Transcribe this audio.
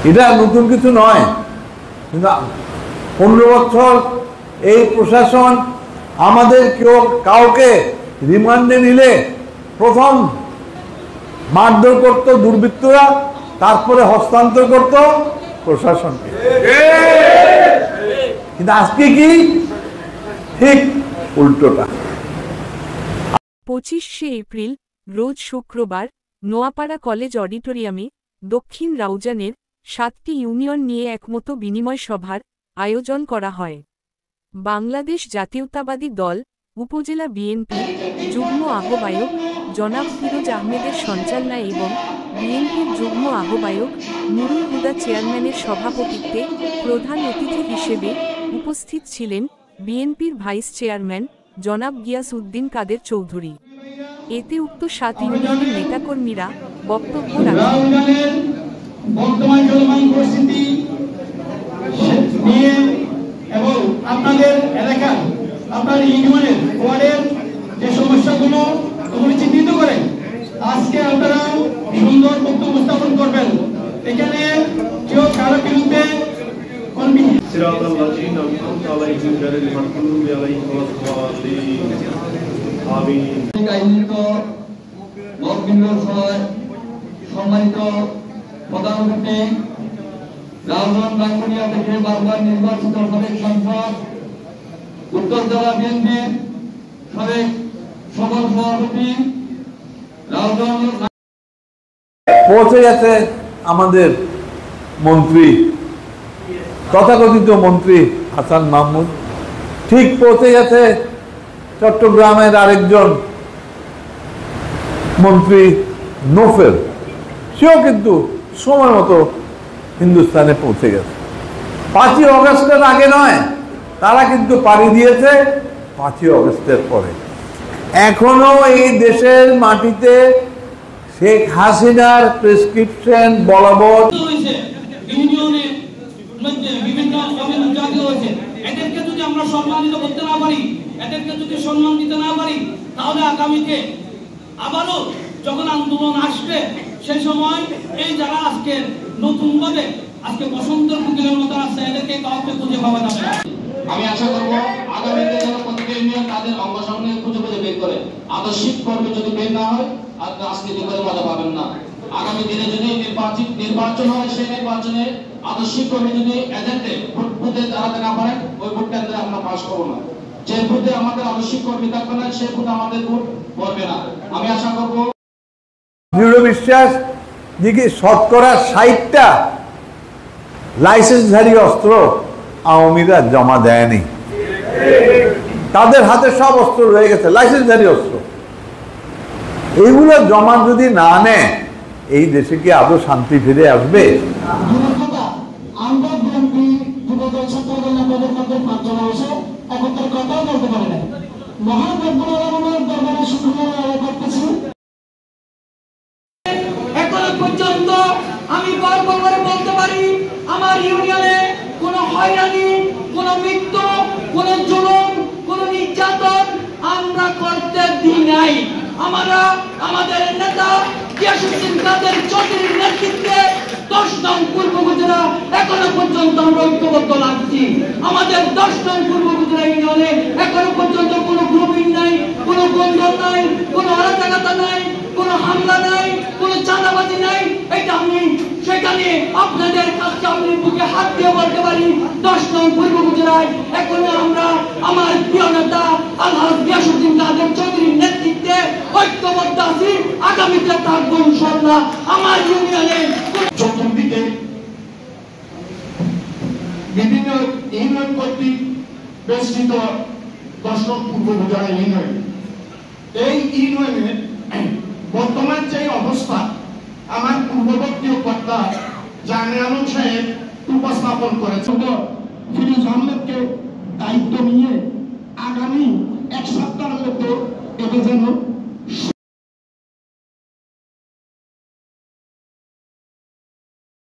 এটা নতুন কিছু নয়, কিন্তু 15 বছর এই প্রশাসন আমাদের কাউকে রিমান্ডে নিলে প্রথম মারধর করত দুর্বৃত্তরা, তারপরে হস্তান্তর করত প্রশাসনকে। কিন্তু আজকে কি ঠিক উল্টোটা। 25শে এপ্রিল রোজ শুক্রবার নোয়াপাড়া কলেজ অডিটোরিয়ামে দক্ষিণ রাউজানের 7টি ইউনিয়ন নিয়ে একমত বিনিময় সভার আয়োজন করা হয়। বাংলাদেশ জাতীয়তাবাদী দল উপজেলা বিএনপি যুগ্ম আহ্বায়ক জনাব ফিরোজ আহমেদের সঞ্চালনায় এবং বিএনপির যুগ্ম আহ্বায়ক নুরুল হুদা চেয়ারম্যানের সভাপতিত্বে প্রধান অতিথি হিসেবে উপস্থিত ছিলেন বিএনপির ভাইস চেয়ারম্যান জনাব গিয়াস উদ্দিন কাদের চৌধুরী। এতে উক্ত 7 ইউনিয়নের নেতাকর্মীরা বক্তব্য রাখেন। বর্তমান চলমান পরিস্থিতি নিয়ে এবং আপনাদের এলাকার আপনার ইউনিয়নের ওয়ার্ডের যে সমস্যাগুলো ওগুলি চিহ্নিত করে আজকে আপনারা সুন্দর বক্তব্য উপস্থাপন করবেন। এখানে কেউ কারো বিরুদ্ধে সম্মানিত প্রধান অতিথি রাউজান রাঙ্গুনিয়া থেকে বারবার নির্বাচিত সাবেক সাংসদ, উত্তর জেলা বিএনপির সাবেক সদর সভাপতি রাউজান পৌঁছে গেছে আমাদের মন্ত্রী, তথাকথিত মন্ত্রী হাসান মাহমুদ, ঠিক পৌঁছে গেছে চট্টগ্রামের আরেকজন মন্ত্রী নোফেল, সেও কিন্তু সময় মতো হিন্দুস্তানে পৌঁছে গেছে। 5ই অগস্টের আগে নয়, তারা কিন্তু পাড়ি দিয়েছে 5ই অগস্টের পরে। এখনো এই দেশের মাটিতে শেখ হাসিনার প্রেসক্রিপশন বলবৎ। এদেরকে যদি আমরা সম্মানিত করতে না পারি, এদেরকে যদি সম্মান দিতে না পারি, তাহলে আগামীতে আবারও যখন আন্দোলন আসবে সেই সময় এই যারা আজকে নতুন ভাবে আজকে বসন্তের কুকিলের মতো আসছে, এদেরকে কাউকে খুঁজে পাওয়া যাবে না। আমি আশা করবো আগামীতে যেন প্রত্যেক ইউনিয়ন তাদের অঙ্গ সামনে খুঁজে বের করে। আদর্শিক কর্মী যদি বের না হয় আর রাজনীতি করে মজা পাবেন না। আগামী দিনে যদি নির্বাচন হয়, সেই নির্বাচনে আদর্শিক কর্মী যদি এজেন্টে ভোটে দাঁড়াতে না পারেন, ওই ভোট কেন্দ্রে আমরা পাস করবো না। যে ভোটে আমাদের আদর্শিক কর্মী থাকবে না, সেই ভোট আমাদের ভোট পড়বে না। আমি আশা করবো, দৃঢ় বিশ্বাস যে কি 60% লাইসেন্সধারী অস্ত্র আওয়ামীরা জমা দেয়নি, তাদের হাতে সব অস্ত্র রয়ে গেছে, লাইসেন্সধারী অস্ত্র। এইগুলো জমা যদি না নেয়, এই দেশে কি আদৌ শান্তি ফিরে আসবে? এখনো পর্যন্ত আমি গর্ব করে বলতে পারি আমার ইউনিয়নে কোনো হয়রানি, কোনো মৃত্যু, কোনো জুলুম, কোনো নির্যাতন আমরা করতে দিই নাই। আমরা আমাদের নেতা গিয়াসউদ্দিন কাদের চৌধুরীর নেতৃত্বে 10 নং পূর্ব উপজেলা এখনো পর্যন্ত আমরা ঐক্যবদ্ধ লাগছি। আমাদের 10 নং পূর্ব উপজেলা ইউনিয়নে এখনো পর্যন্ত কোনো গ্রুপিং নাই, কোনো গন্ডগোল নাই, কোনো অরাজকতা নাই, কোনো হামলা নাই, কোনো চাঁদাবাজি নাই। এটা আমি সেখানে আপনাদের কাছে আমি বুকে হাত দিয়ে বলতে পারি 10 নং পূর্ব উপজেলায় এখনো আমরা আমার প্রিয় নেতা আলহাজ গিয়াসউদ্দিন কাদের চৌধুরীর নেতৃত্বে ঐক্যবদ্ধ আছি। আগামীতে থাকবো ইনশাআল্লাহ। আমার ইউনিয়নে চতুর্দিকে বিভিন্ন ইউনিয়ন কর্তৃক বেষ্টিত 10 নং পূর্ব উপজেলা ইউনিয়ন, এই ইউনিয়নের বর্তমান যে অবস্থা আমার পূর্ববর্তী কর্তা জাহাঙ্গীর সাহেব উপস্থাপন করেছেন। ফিরোজ আহমেদকে দায়িত্ব নিয়ে আগামী 1 সপ্তাহের মধ্যে এদের যেন